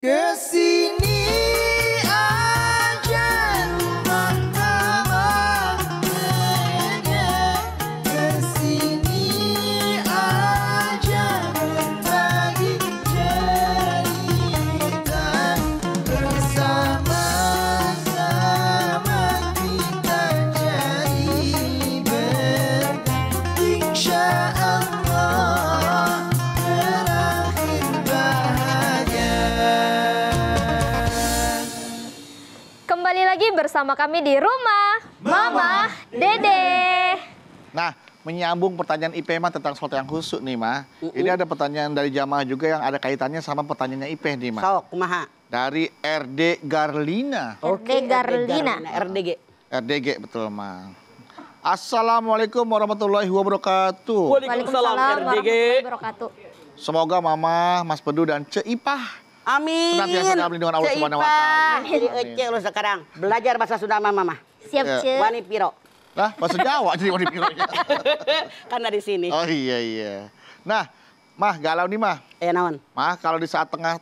Kesini aja rumah mama Dede. Kesini aja berbagi cerita. Bersama-sama kita jadi berkah. Insya Allah berakhir bahagia. Kembali lagi bersama kami di rumah Mama Dede. Nah, menyambung pertanyaan IPMA tentang sholat yang khusyuk nih, Ma. Ini ada pertanyaan dari jamaah juga yang ada kaitannya sama pertanyaannya IP nih, Ma. Sok, kumaha? Dari RD Garlina. RD Garlina. RDG. RDG, betul, Ma. Assalamualaikum warahmatullahi wabarakatuh. Waalaikumsalam RDG. warahmatullahi wabarakatuh. Semoga Mama, Mas Pedu, dan Cek Ipah Amin. senantiasa dalam lindungan Allah Subhanahu wa Ta'ala. Jadi Ece lu sekarang belajar bahasa Sunda mama. Siap, Ya. Cek. Wani piro. Nah, bahasa Jawa jadi wadi pironya. Kan dari sini. Oh iya. Nah, Mah, galau nih, Mah. Naon? Mah, kalau di saat tengah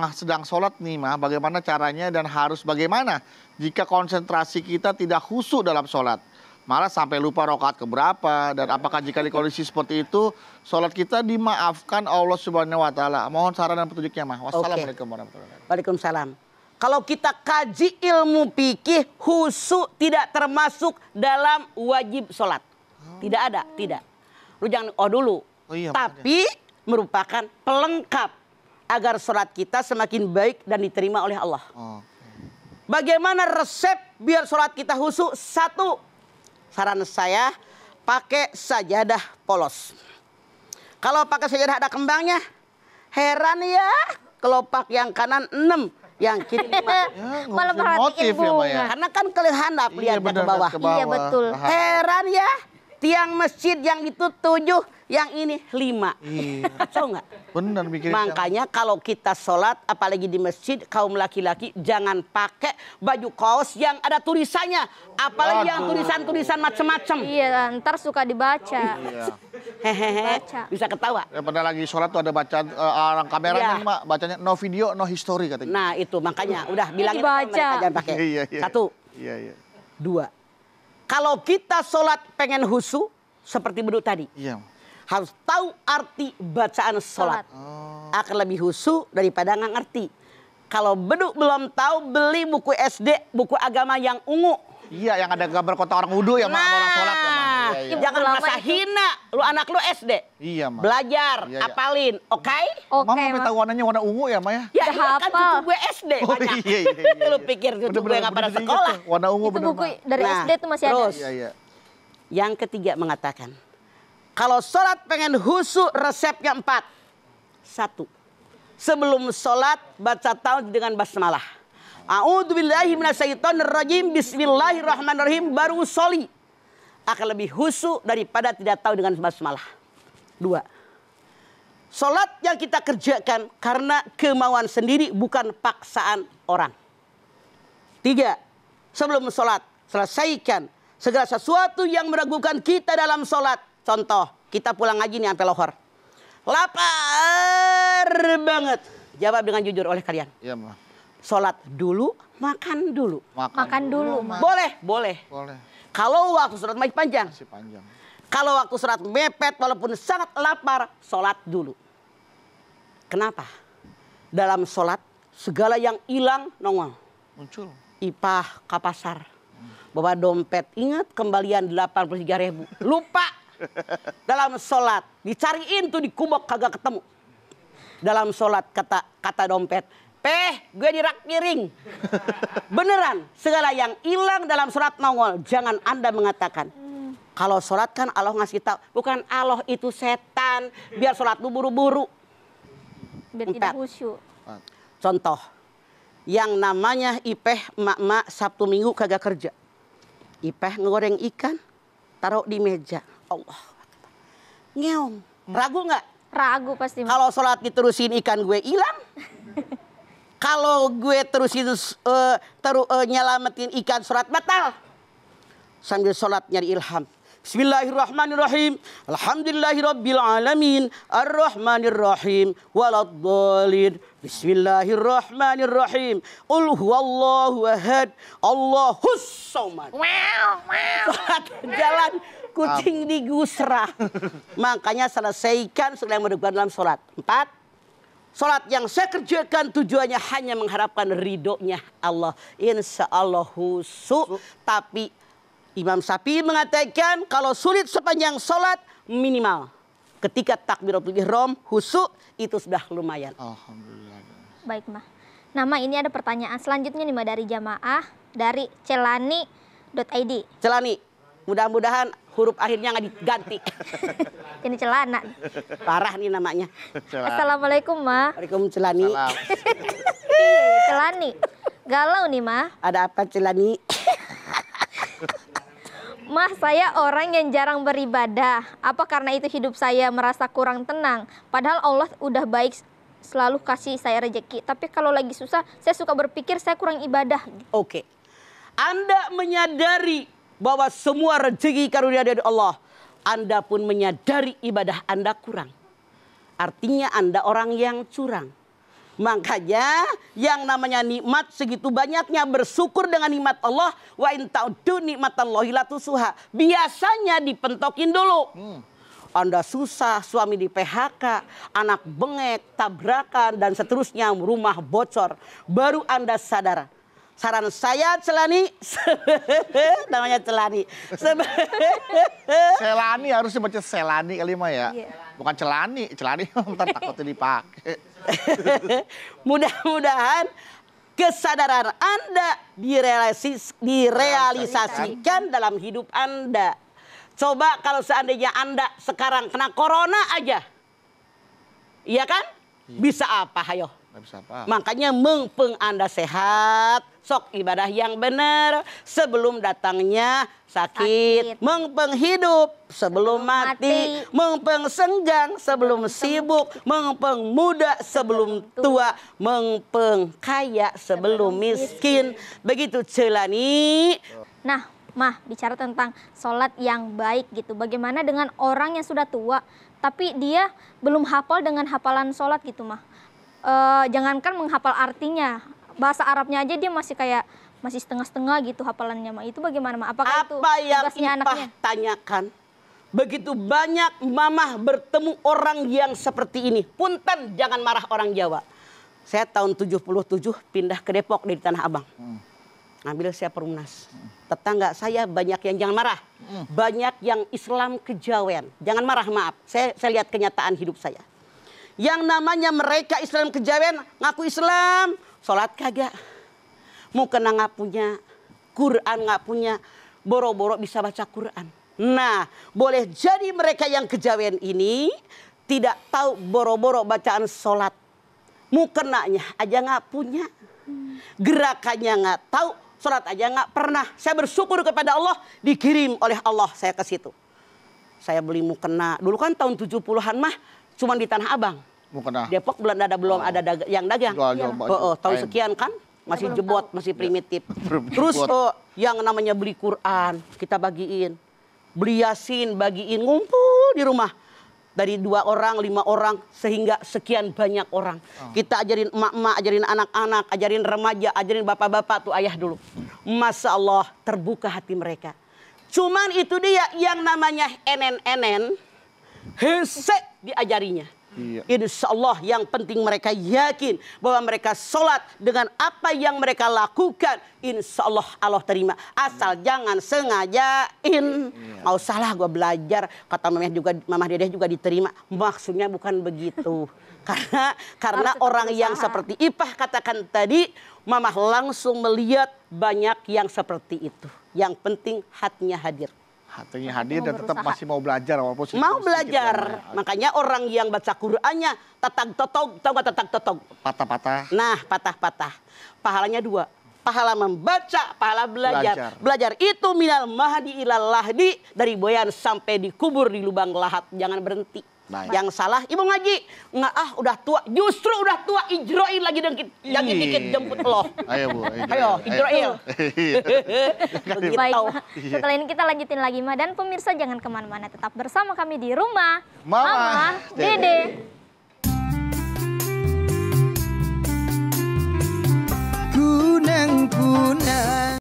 sedang sholat nih, Mah, bagaimana caranya dan harus bagaimana jika konsentrasi kita tidak khusyuk dalam sholat? Malah sampai lupa rakaat keberapa, dan apakah jika di kondisi seperti itu, sholat kita dimaafkan Allah Subhanahu wa Ta'ala? Mohon saran dan petunjuknya, Mah. Wassalamualaikum warahmatullahi wabarakatuh. Waalaikumsalam. Kalau kita kaji ilmu fikih, khusyuk tidak termasuk dalam wajib sholat. Tidak ada, tidak. Lu jangan dulu. Oh iya, tapi merupakan pelengkap agar sholat kita semakin baik dan diterima oleh Allah. Oh. Bagaimana resep biar sholat kita khusyuk? Satu, saran saya pakai sajadah polos. Kalau pakai sajadah ada kembangnya, heran ya. Kelopak yang kanan 6, yang kiri 5. Malah ngurusin perhatiin motif ya, Ma, ya. bunga. Karena kan kelihatan lihatnya bener, ke bawah. ke bawah. Iya, betul. Heran ya, tiang masjid yang itu 7, yang ini 5. Iya. Kacau nggak? Bener mikirin. Makanya kalau kita sholat, apalagi di masjid, kaum laki-laki jangan pakai baju kaos yang ada tulisannya. Apalagi yang tulisan-tulisan macam-macam. Iya, ntar suka dibaca. Iya. Hehehe, Baca. bisa ketawa. Ya, pada lagi sholat tuh ada bacaan orang kameramen, Iya. Mak, bacanya no video, no history katanya. Nah itu makanya, udah bilangin dibaca. sama mereka jangan pakai. Iya. 1, Iya. 2. Kalau kita sholat pengen khusyuk, seperti beduk tadi. Iya. Harus tahu arti bacaan sholat. Akan lebih khusyuk daripada nggak ngerti. Kalau beduk belum tahu, beli buku SD, buku agama yang ungu. Iya, yang ada gambar kotak orang wudhu ya, Mak, sama orang sholat ya, Mak. Iya, iya. Jangan Lama merasa itu. hina. Lu anak lu SD. Iya, Mak. Belajar, Iya. apalin, oke? Oke, Mama sampai Ma. tahu warnanya warna ungu ya, Ma ya? Ya Udah iya kan hafal. cucu gue SD Oh, banyak. iya. Lu pikir cucu gue nggak pada bener, sekolah? inget tuh. Warna ungu Itu bener, buku Mak. dari Nah, SD tuh masih terus. ada. Iya. Yang ketiga mengatakan, kalau sholat pengen khusyuk resepnya 4. 1. Sebelum sholat baca ta'awudz dengan basmalah. A'udzubillahi minasyaitonirrajim. Bismillahirrahmanirrahim. Baru soli. Akan lebih khusyuk daripada tidak tahu dengan basmalah. 2. Sholat yang kita kerjakan karena kemauan sendiri, bukan paksaan orang. 3. Sebelum sholat, selesaikan segala sesuatu yang meragukan kita dalam sholat. Contoh, kita pulang ngaji nih sampai lohor. Lapar banget. Jawab dengan jujur oleh kalian. Iya, Ma. Sholat dulu, makan dulu. Makan dulu, Ma. Boleh, boleh. Boleh. Kalau waktu sholat masih panjang. Masih panjang. Kalau waktu sholat mepet, walaupun sangat lapar, sholat dulu. Kenapa? Dalam sholat, segala yang hilang nongol. Muncul. Ipah ke pasar. Bawa dompet, ingat kembalian 83.000. Lupa. Dalam sholat, dicariin tuh di kubok kagak ketemu. Dalam sholat kata dompet, gue di rak piring. Beneran, segala yang hilang dalam sholat nongol. Jangan Anda mengatakan, kalau sholat kan Allah ngasih tahu. Bukan Allah itu setan, biar sholat lu buru-buru. Biar 4. tidak khusyuk. Contoh, yang namanya Ipeh emak-emak Sabtu Minggu kagak kerja. Ipeh ngegoreng ikan, taruh di meja. Allah. Ngeong. Ragu nggak? Ragu pasti, Ma. Kalau sholat diterusin ikan gue hilang. Kalau gue terusin nyelamatin ikan, sholat batal. Sambil sholat nyari ilham. Bismillahirrahmanirrahim. Alhamdulillahirabbil alamin. Arrahmanirrahim. Waladdallin. Bismillahirrahmanirrahim. Qul huwallahu ahad. Allahus somad. Salat jalan kucing digusrah. Makanya selesaikan segala yang berdebat dalam sholat. 4. Sholat yang saya kerjakan tujuannya hanya mengharapkan ridhonya Allah. Insya Allah husu. Tapi Imam Syafi'i mengatakan kalau sulit sepanjang sholat minimal. Ketika takbiratul ihram husu itu sudah lumayan. Alhamdulillah. Baik, Mah. Nah, Mah, ini ada pertanyaan selanjutnya nih, Mah, dari jamaah dari celani.id. Celani, mudah-mudahan huruf akhirnya nggak diganti. Ini celana. Parah nih namanya. Assalamualaikum, Mah. Waalaikumsalam Celani. Salam. Celani. Galau nih, Mah. Ada apa Celani? Mah, saya orang yang jarang beribadah. Apa karena itu hidup saya merasa kurang tenang? Padahal Allah udah baik, selalu kasih saya rezeki. Tapi kalau lagi susah, saya suka berpikir saya kurang ibadah. Oke. Anda menyadari bahwa semua rezeki karunia dari Allah. Anda pun menyadari ibadah Anda kurang. Artinya Anda orang yang curang. Makanya yang namanya nikmat segitu banyaknya bersyukur dengan nikmat Allah. Wa in ta'uddu nikmatallahi la tusuha. Biasanya dipentokin dulu. Anda susah, suami di PHK, anak bengek, tabrakan dan seterusnya, rumah bocor. Baru Anda sadar. Saran saya Celani, namanya Celani. Selani harusnya baca Selani kali mah ya. Iya. Bukan Celani, Celani ntar takutnya dipakai. Mudah-mudahan kesadaran Anda direalisasikan dalam hidup Anda. Coba kalau seandainya Anda sekarang kena corona aja. Iya kan? Bisa apa, hayo? Nggak bisa apa. Makanya mengpeng Anda sehat, sok ibadah yang benar sebelum datangnya sakit. Mengpeng hidup sebelum mati. Mengpeng senggang sebelum sibuk. Mengpeng muda sebelum tua. Mengpeng kaya sebelum miskin. Begitu Celani. Nah, Mah, bicara tentang sholat yang baik gitu. Bagaimana dengan orang yang sudah tua, tapi dia belum hafal dengan hafalan sholat gitu, Mah. Jangankan menghafal artinya, bahasa Arabnya aja dia masih setengah-setengah gitu hafalannya, Mah. Itu bagaimana, Mah? Apakah itu Apa yang tugasnya Ipah anaknya? tanyakan? Begitu banyak mamah bertemu orang yang seperti ini. Punten jangan marah orang Jawa. Saya tahun 77 pindah ke Depok dari Tanah Abang. Ngambil saya perumnas. Tetangga saya banyak yang jangan marah. Banyak yang Islam kejawen. Jangan marah, maaf. Saya lihat kenyataan hidup saya. Yang namanya mereka Islam kejawen, ngaku Islam, sholat kagak. Mukena nggak punya, Quran nggak punya, boro-boro bisa baca Quran. Nah, boleh jadi mereka yang kejawen ini tidak tahu boro-boro bacaan sholat. Mukenanya aja nggak punya, gerakannya nggak tahu, sholat aja nggak pernah. Saya bersyukur kepada Allah dikirim oleh Allah saya ke situ. Saya beli mukena, dulu kan tahun 70-an mah cuma di Tanah Abang. Mukena. Depok belum ada yang dagang. Jual baju. Tahun sekian kan masih jebot, masih primitif. Belum Terus jebot. yang namanya beli Quran kita bagiin, beli Yasin bagiin, ngumpul di rumah dari 2 orang, 5 orang sehingga sekian banyak orang. Kita ajarin emak-emak, ajarin anak-anak, ajarin remaja, ajarin bapak-bapak tuh ayah dulu. Masya Allah terbuka hati mereka. Cuman itu dia yang namanya enen-enen hesek diajarinya. Iya. Insya Allah yang penting mereka yakin bahwa mereka sholat dengan apa yang mereka lakukan. Insya Allah Allah terima. Asal jangan sengajain. Nggak usah lah gue belajar. Kata mamah dedeh juga diterima. Maksudnya bukan begitu. Karena orang yang seperti Ipah katakan tadi, mamah langsung melihat banyak yang seperti itu. Yang penting hatinya hadir. Hatinya hadir dan tetap masih mau belajar walaupun Mau belajar. Makanya orang yang baca Qur'annya tatag totog, tahu nggak tatag totog? patah-patah. Nah, patah-patah. Pahalanya 2. Pahala membaca, pahala belajar. Belajar itu minal mahdi ilal lahdi, dari boyan sampai dikubur di lubang lahat. Jangan berhenti. Baik. Yang salah ibu ngaji. Nggak, udah tua. Justru udah tua, Ijroil lagi dikit jemput lo. Ayo Bu. Ayo, Ijroil. Begitu. Baik, Ma. Setelah ini kita lanjutin lagi, Ma. Dan pemirsa jangan kemana-mana, tetap bersama kami di rumah Mama Dede.